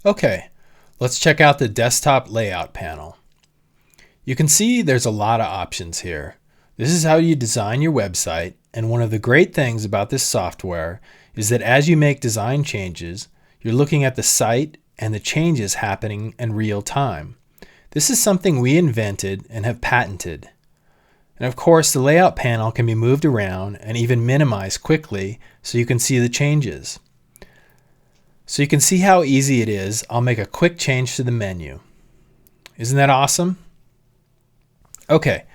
Okay, let's check out the desktop layout panel. You can see there's a lot of options here. This is how you design your website, and one of the great things about this software is that as you make design changes, you're looking at the site and the changes happening in real time. This is something we invented and have patented. And of course, the layout panel can be moved around and even minimized quickly so you can see the changes. So you can see how easy it is. I'll make a quick change to the menu. Isn't that awesome? Okay,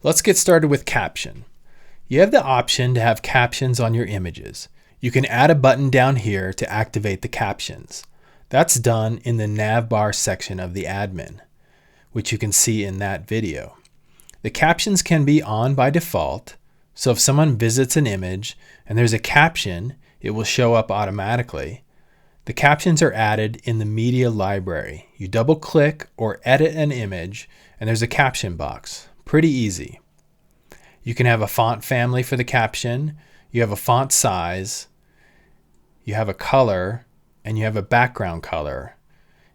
let's get started with caption. You have the option to have captions on your images. You can add a button down here to activate the captions. That's done in the navbar section of the admin, which you can see in that video. The captions can be on by default, so if someone visits an image and there's a caption, it will show up automatically. The captions are added in the media library. You double click or edit an image and there's a caption box. Pretty easy. You can have a font family for the caption, you have a font size, you have a color, and you have a background color,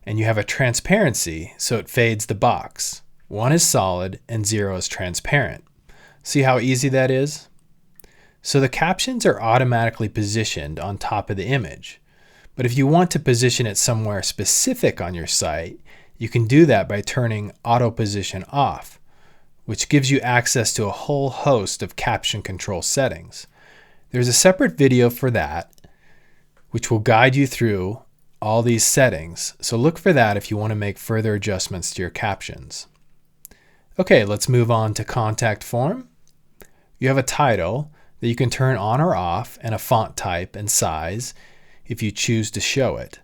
and you have a transparency so it fades the box. 1 is solid and 0 is transparent. See how easy that is? So the captions are automatically positioned on top of the image. But if you want to position it somewhere specific on your site, you can do that by turning auto position off, which gives you access to a whole host of caption control settings. There's a separate video for that, which will guide you through all these settings. So look for that if you want to make further adjustments to your captions. Okay, let's move on to contact form. You have a title that you can turn on or off and a font type and size if you choose to show it.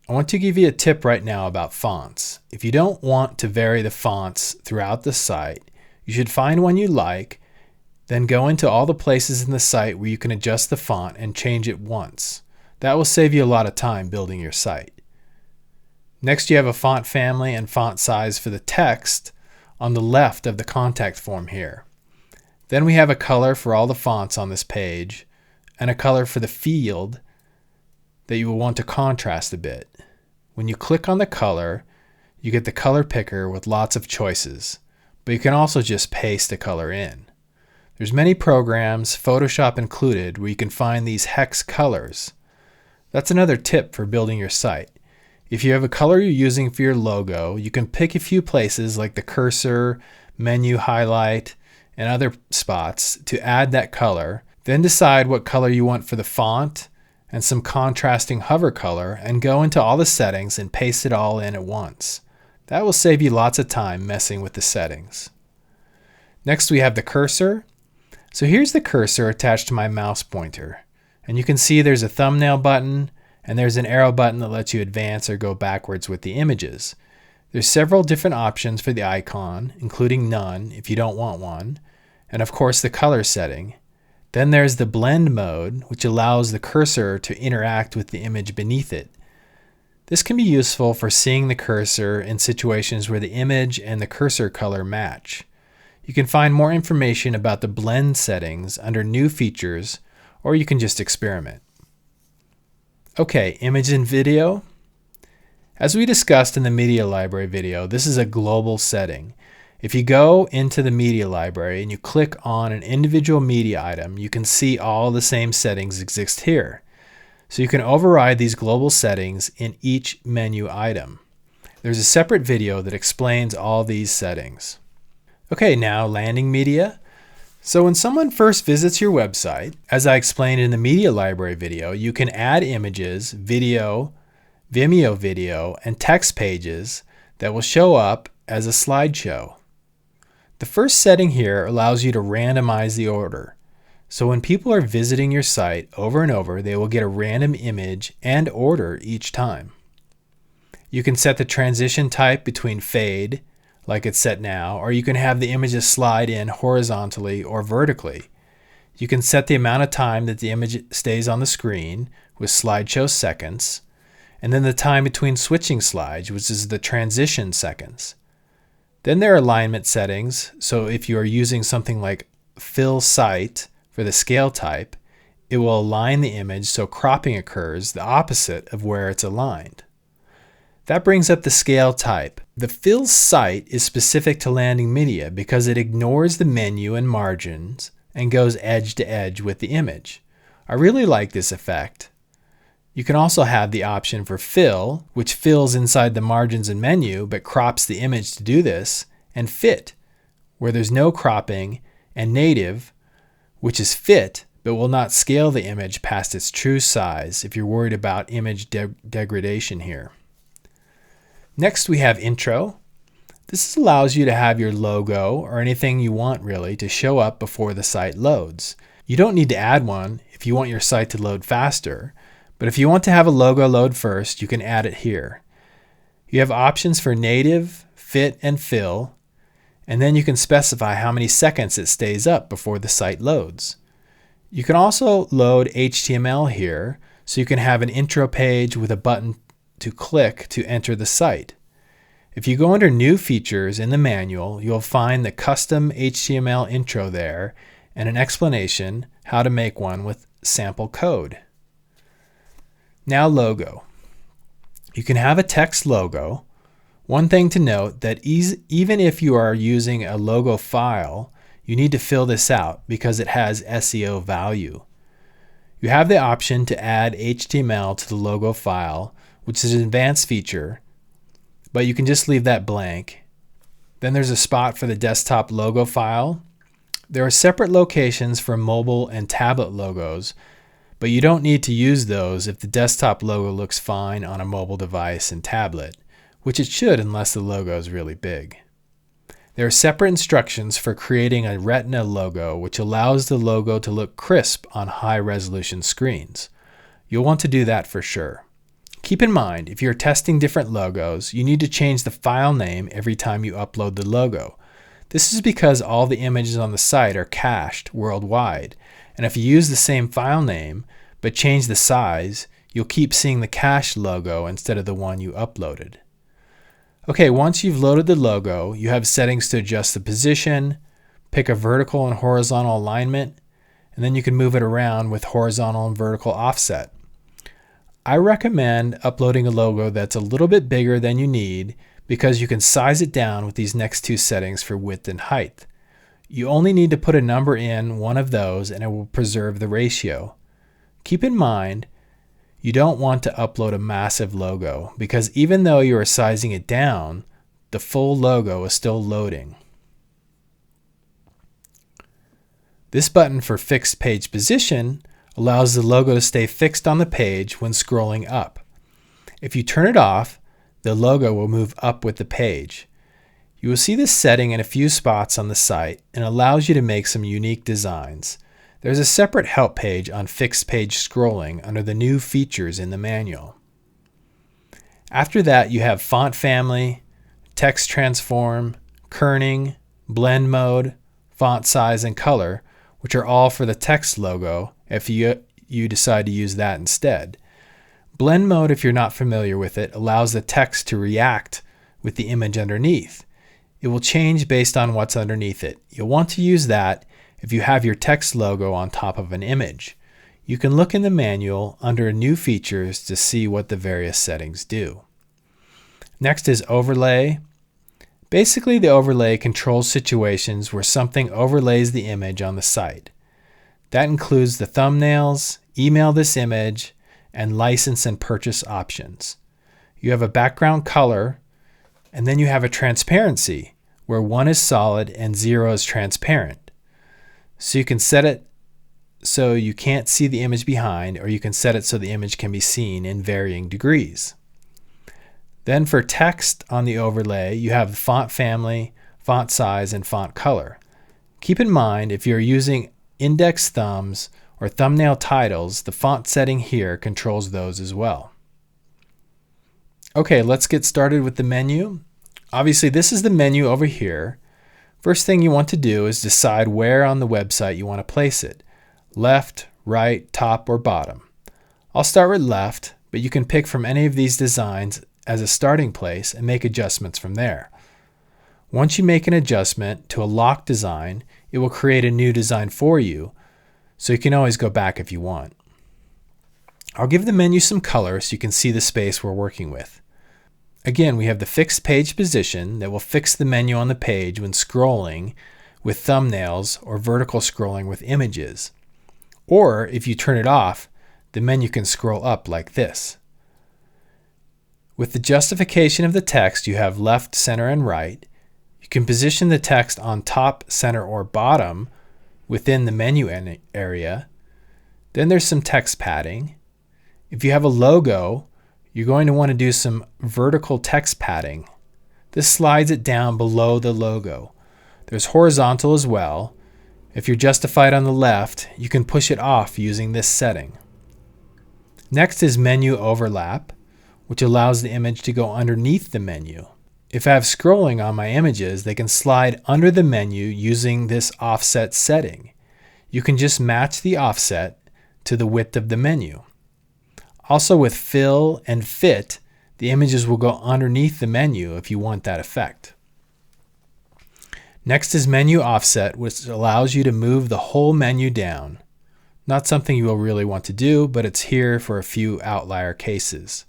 I want to give you a tip right now about fonts. If you don't want to vary the fonts throughout the site, you should find one you like, then go into all the places in the site where you can adjust the font and change it once. That will save you a lot of time building your site. Next, you have a font family and font size for the text on the left of the contact form here. Then we have a color for all the fonts on this page and a color for the field that you will want to contrast a bit. When you click on the color, you get the color picker with lots of choices, but you can also just paste the color in. There's many programs, Photoshop included, where you can find these hex colors. That's another tip for building your site. If you have a color you're using for your logo, you can pick a few places like the cursor, menu highlight, and other spots to add that color, then decide what color you want for the font and some contrasting hover color, and go into all the settings and paste it all in at once. That will save you lots of time messing with the settings. Next, we have the cursor. So here's the cursor attached to my mouse pointer, and you can see there's a thumbnail button and there's an arrow button that lets you advance or go backwards with the images. There's several different options for the icon, including none if you don't want one, and of course the color setting. Then there's the blend mode, which allows the cursor to interact with the image beneath it. This can be useful for seeing the cursor in situations where the image and the cursor color match. You can find more information about the blend settings under new features, or you can just experiment. Okay, image and video. As we discussed in the media library video, this is a global setting. If you go into the media library and you click on an individual media item, you can see all the same settings exist here. So you can override these global settings in each menu item. There's a separate video that explains all these settings. Okay, now landing media. So when someone first visits your website, as I explained in the media library video, you can add images, video, Vimeo video, and text pages that will show up as a slideshow. The first setting here allows you to randomize the order. So when people are visiting your site over and over, they will get a random image and order each time. You can set the transition type between fade, like it's set now, or you can have the images slide in horizontally or vertically. You can set the amount of time that the image stays on the screen with slideshow seconds, and then the time between switching slides, which is the transition seconds. Then there are alignment settings, so if you are using something like fill site for the scale type, it will align the image so cropping occurs the opposite of where it's aligned. That brings up the scale type. The fill site is specific to landing media because it ignores the menu and margins and goes edge to edge with the image. I really like this effect. You can also have the option for fill, which fills inside the margins and menu but crops the image to do this, and fit, where there's no cropping, and native, which is fit but will not scale the image past its true size if you're worried about image degradation here. Next we have intro. This allows you to have your logo or anything you want really to show up before the site loads. You don't need to add one if you want your site to load faster, but if you want to have a logo load first, you can add it here. You have options for native, fit, and fill, and then you can specify how many seconds it stays up before the site loads. You can also load HTML here, so you can have an intro page with a button to click to enter the site. If you go under New Features in the manual, you'll find the custom HTML intro there and an explanation how to make one with sample code. Now logo. You can have a text logo. One thing to note that even if you are using a logo file, you need to fill this out because it has SEO value. You have the option to add HTML to the logo file, which is an advanced feature, but you can just leave that blank. Then there's a spot for the desktop logo file. There are separate locations for mobile and tablet logos, but you don't need to use those if the desktop logo looks fine on a mobile device and tablet, which it should unless the logo is really big. There are separate instructions for creating a Retina logo, which allows the logo to look crisp on high-resolution screens. You'll want to do that for sure. Keep in mind, if you're testing different logos, you need to change the file name every time you upload the logo. This is because all the images on the site are cached worldwide, and if you use the same file name but change the size, you'll keep seeing the cached logo instead of the one you uploaded. Okay, once you've loaded the logo, you have settings to adjust the position, pick a vertical and horizontal alignment, and then you can move it around with horizontal and vertical offset. I recommend uploading a logo that's a little bit bigger than you need because you can size it down with these next two settings for width and height. You only need to put a number in one of those and it will preserve the ratio. Keep in mind, you don't want to upload a massive logo because even though you are sizing it down, the full logo is still loading. This button for fixed page position allows the logo to stay fixed on the page when scrolling up. If you turn it off, the logo will move up with the page. You will see this setting in a few spots on the site and allows you to make some unique designs. There's a separate help page on fixed page scrolling under the new features in the manual. After that, you have font family, text transform, kerning, blend mode, font size, and color, which are all for the text logo if you decide to use that instead. Blend mode, if you're not familiar with it, allows the text to react with the image underneath. It will change based on what's underneath it. You'll want to use that if you have your text logo on top of an image. You can look in the manual under New Features to see what the various settings do. Next is Overlay. Basically, the overlay controls situations where something overlays the image on the site. That includes the thumbnails, email this image, and license and purchase options. You have a background color, and then you have a transparency, where 1 is solid and 0 is transparent. So you can set it so you can't see the image behind, or you can set it so the image can be seen in varying degrees. Then for text on the overlay, you have the font family, font size, and font color. Keep in mind, if you're using index thumbs or thumbnail titles, the font setting here controls those as well. Okay, let's get started with the menu. Obviously, this is the menu over here. First thing you want to do is decide where on the website you want to place it. Left, right, top, or bottom. I'll start with left, but you can pick from any of these designs as a starting place and make adjustments from there. Once you make an adjustment to a locked design, it will create a new design for you, so you can always go back if you want. I'll give the menu some color so you can see the space we're working with. Again, we have the fixed page position that will fix the menu on the page when scrolling with thumbnails or vertical scrolling with images. Or if you turn it off, the menu can scroll up like this. With the justification of the text, you have left, center, and right. You can position the text on top, center, or bottom within the menu area. Then there's some text padding. If you have a logo, you're going to want to do some vertical text padding. This slides it down below the logo. There's horizontal as well. If you're justified on the left, you can push it off using this setting. Next is menu overlap, which allows the image to go underneath the menu. If I have scrolling on my images, they can slide under the menu using this offset setting. You can just match the offset to the width of the menu. Also with fill and fit, the images will go underneath the menu if you want that effect. Next is menu offset, which allows you to move the whole menu down. Not something you will really want to do, but it's here for a few outlier cases.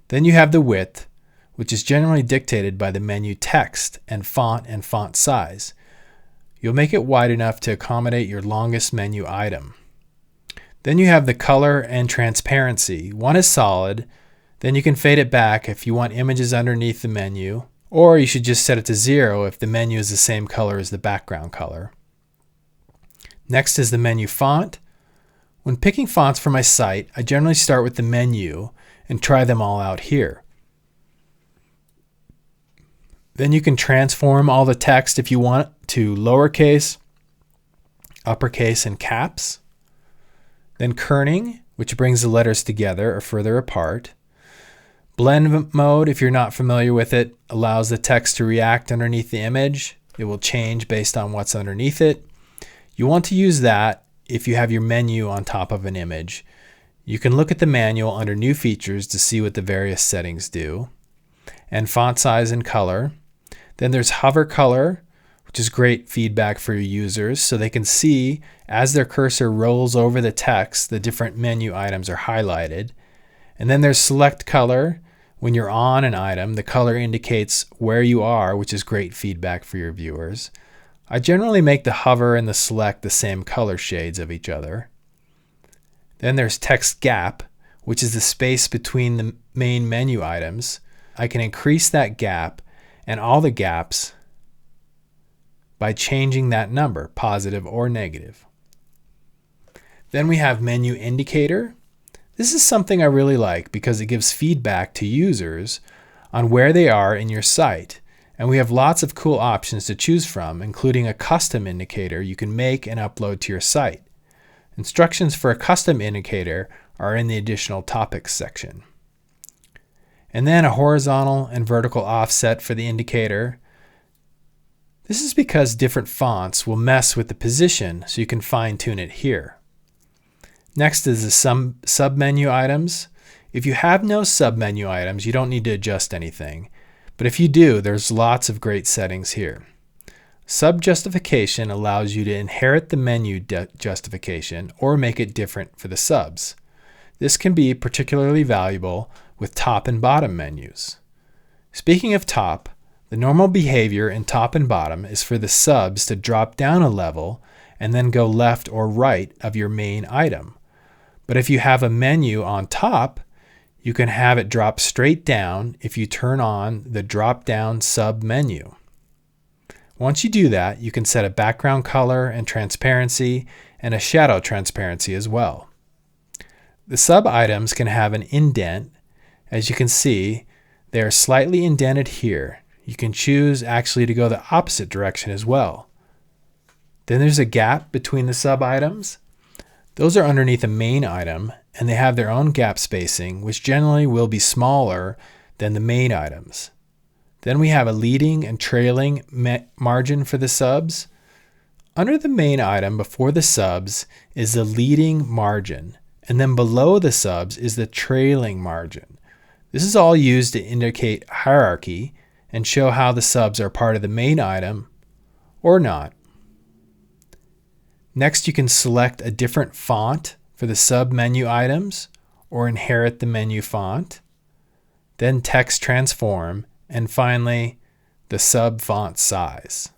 Then you have the width, which is generally dictated by the menu text and font size. You'll make it wide enough to accommodate your longest menu item. Then you have the color and transparency. One is solid, then you can fade it back if you want images underneath the menu, or you should just set it to 0 if the menu is the same color as the background color. Next is the menu font. When picking fonts for my site, I generally start with the menu and try them all out here. Then you can transform all the text if you want to lowercase, uppercase, and caps. Then kerning, which brings the letters together or further apart. Blend mode, if you're not familiar with it, allows the text to react underneath the image. It will change based on what's underneath it. You want to use that if you have your menu on top of an image. You can look at the manual under new features to see what the various settings do. And font size and color. Then there's hover color, which is great feedback for your users so they can see as their cursor rolls over the text, the different menu items are highlighted. And then there's select color. When you're on an item, the color indicates where you are, which is great feedback for your viewers. I generally make the hover and the select the same color shades of each other. Then there's text gap, which is the space between the main menu items. I can increase that gap and all the gaps by changing that number, positive or negative. Then we have menu indicator. This is something I really like because it gives feedback to users on where they are in your site. And we have lots of cool options to choose from, including a custom indicator you can make and upload to your site. Instructions for a custom indicator are in the additional topics section. And then a horizontal and vertical offset for the indicator. This is because different fonts will mess with the position, so you can fine-tune it here. Next is the submenu items. If you have no submenu items, you don't need to adjust anything. But if you do, there's lots of great settings here. Sub justification allows you to inherit the menu justification or make it different for the subs. This can be particularly valuable with top and bottom menus. Speaking of top, the normal behavior in top and bottom is for the subs to drop down a level and then go left or right of your main item. But if you have a menu on top, you can have it drop straight down if you turn on the drop-down sub-menu. Once you do that, you can set a background color and transparency and a shadow transparency as well. The sub-items can have an indent. As you can see, they are slightly indented here. You can choose actually to go the opposite direction as well. Then there's a gap between the sub-items. Those are underneath a main item, and they have their own gap spacing, which generally will be smaller than the main items. Then we have a leading and trailing margin for the subs. Under the main item before the subs is the leading margin, and then below the subs is the trailing margin. This is all used to indicate hierarchy and show how the subs are part of the main item or not. Next, you can select a different font for the sub-menu items or inherit the menu font. then text transform, and finally the sub font size.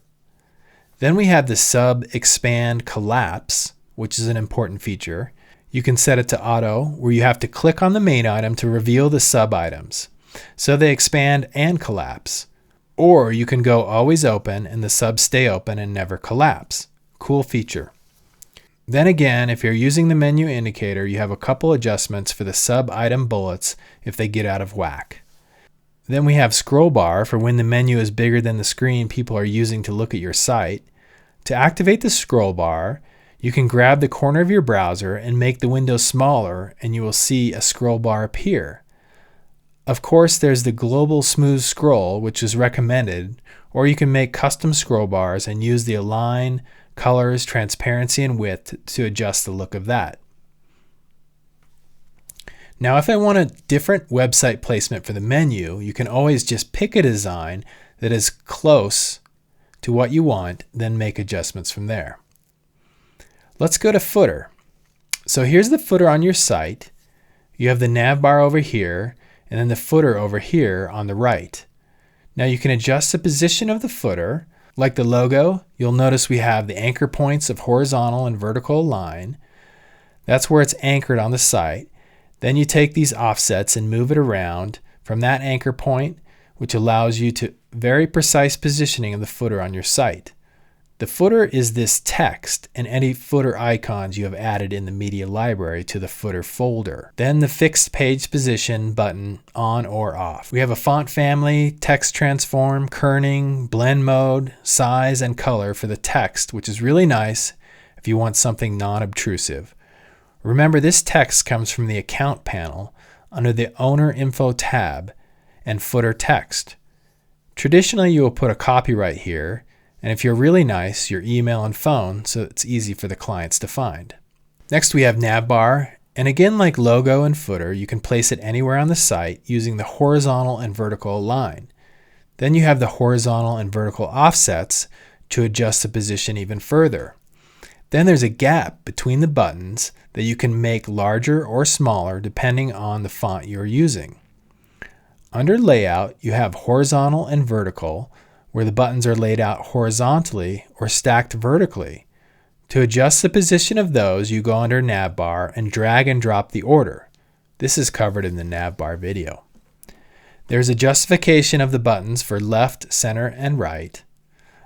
Then we have the sub expand collapse, which is an important feature. You can set it to auto, where you have to click on the main item to reveal the sub items, so they expand and collapse. Or you can go always open and the subs stay open and never collapse. Cool feature. Then again, if you're using the menu indicator, you have a couple adjustments for the sub item bullets if they get out of whack. Then we have scroll bar for when the menu is bigger than the screen people are using to look at your site. To activate the scroll bar, you can grab the corner of your browser and make the window smaller, and you will see a scroll bar appear. Of course, there's the global smooth scroll, which is recommended, or you can make custom scroll bars and use the align, colors, transparency, and width to adjust the look of that. Now, if I want a different website placement for the menu, you can always just pick a design that is close to what you want, then make adjustments from there. Let's go to footer. So here's the footer on your site. You have the nav bar over here, and then the footer over here on the right. Now you can adjust the position of the footer. Like the logo, you'll notice we have the anchor points of horizontal and vertical line. That's where it's anchored on the site. Then you take these offsets and move it around from that anchor point, which allows you to very precise positioning of the footer on your site. The footer is this text and any footer icons you have added in the media library to the footer folder. Then the fixed page position button on or off. We have a font family, text transform, kerning, blend mode, size, and color for the text, which is really nice if you want something non-obtrusive. Remember, this text comes from the account panel under the owner info tab and footer text. Traditionally, you will put a copyright here, and if you're really nice, your email and phone, so it's easy for the clients to find. Next, we have navbar, and again, like logo and footer, you can place it anywhere on the site using the horizontal and vertical align. Then you have the horizontal and vertical offsets to adjust the position even further. Then there's a gap between the buttons that you can make larger or smaller depending on the font you're using. Under layout, you have horizontal and vertical, where the buttons are laid out horizontally or stacked vertically. To adjust the position of those, you go under navbar and drag and drop the order. This is covered in the navbar video. There's a justification of the buttons for left, center, and right,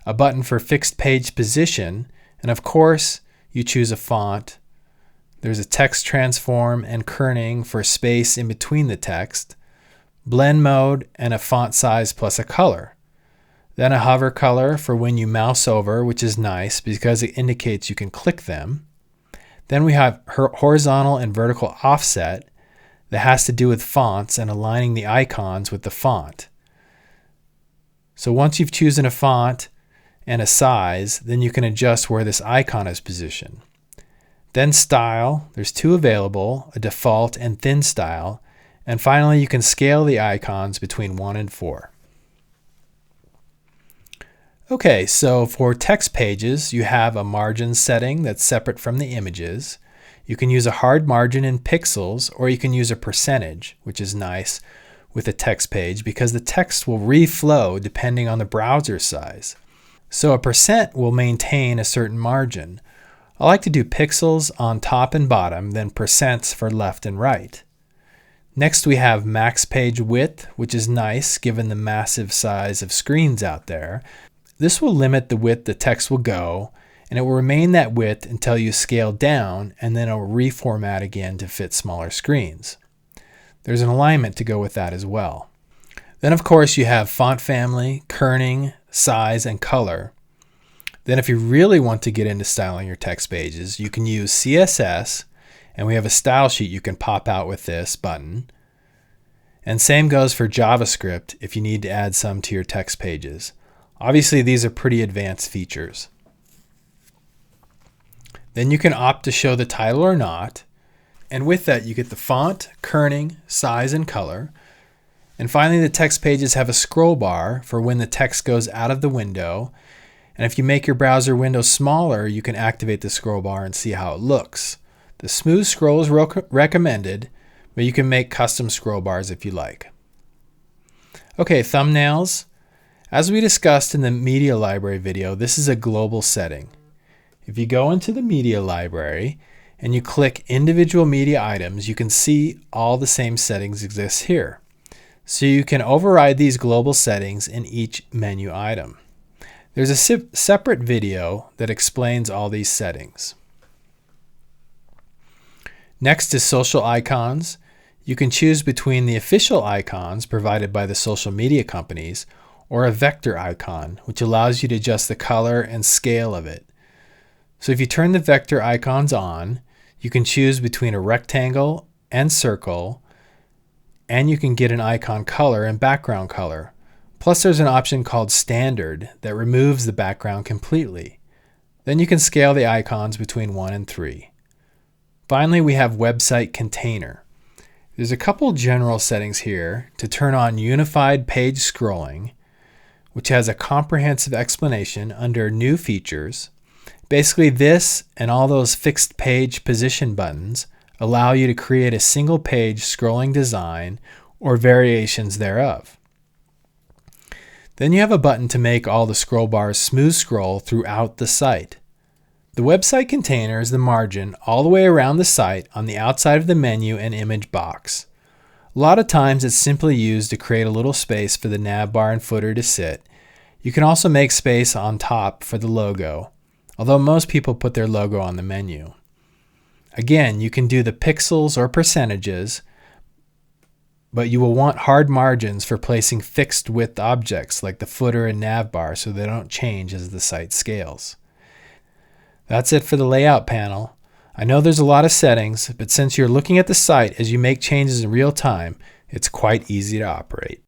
a button for fixed page position, and of course, you choose a font. There's a text transform and kerning for space in between the text, blend mode, and a font size plus a color. Then a hover color for when you mouse over, which is nice because it indicates you can click them. Then we have horizontal and vertical offset that has to do with fonts and aligning the icons with the font. So once you've chosen a font and a size, then you can adjust where this icon is positioned. Then style, there's two available, a default and thin style. And finally, you can scale the icons between 1 and 4. Okay, so for text pages, you have a margin setting that's separate from the images. You can use a hard margin in pixels, or you can use a percentage, which is nice with a text page because the text will reflow depending on the browser size. So a percent will maintain a certain margin. I like to do pixels on top and bottom, then percents for left and right. Next, we have max page width, which is nice given the massive size of screens out there. This will limit the width the text will go, and it will remain that width until you scale down, and then it will reformat again to fit smaller screens. There's an alignment to go with that as well. Then, of course, you have font family, kerning, size, and color. Then if you really want to get into styling your text pages, you can use CSS, and we have a style sheet you can pop out with this button. And same goes for JavaScript if you need to add some to your text pages. Obviously, these are pretty advanced features. Then you can opt to show the title or not. And with that, you get the font, kerning, size, and color. And finally, the text pages have a scroll bar for when the text goes out of the window. And if you make your browser window smaller, you can activate the scroll bar and see how it looks. The smooth scroll is recommended, but you can make custom scroll bars if you like. Okay, thumbnails. As we discussed in the media library video, this is a global setting. If you go into the media library and you click individual media items, you can see all the same settings exist here. So you can override these global settings in each menu item. There's a separate video that explains all these settings. Next is social icons. You can choose between the official icons provided by the social media companies or a vector icon, which allows you to adjust the color and scale of it. So if you turn the vector icons on, you can choose between a rectangle and circle, and you can get an icon color and background color. Plus there's an option called standard that removes the background completely. Then you can scale the icons between 1 and 3. Finally, we have website container. There's a couple general settings here to turn on unified page scrolling, which has a comprehensive explanation under new features. Basically, this and all those fixed page position buttons allow you to create a single page scrolling design or variations thereof. Then you have a button to make all the scroll bars smooth scroll throughout the site. The website container is the margin all the way around the site on the outside of the menu and image box. A lot of times it's simply used to create a little space for the nav bar and footer to sit. You can also make space on top for the logo, although most people put their logo on the menu. Again, you can do the pixels or percentages, but you will want hard margins for placing fixed width objects like the footer and nav bar so they don't change as the site scales. That's it for the layout panel. I know there's a lot of settings, but since you're looking at the site as you make changes in real time, it's quite easy to operate.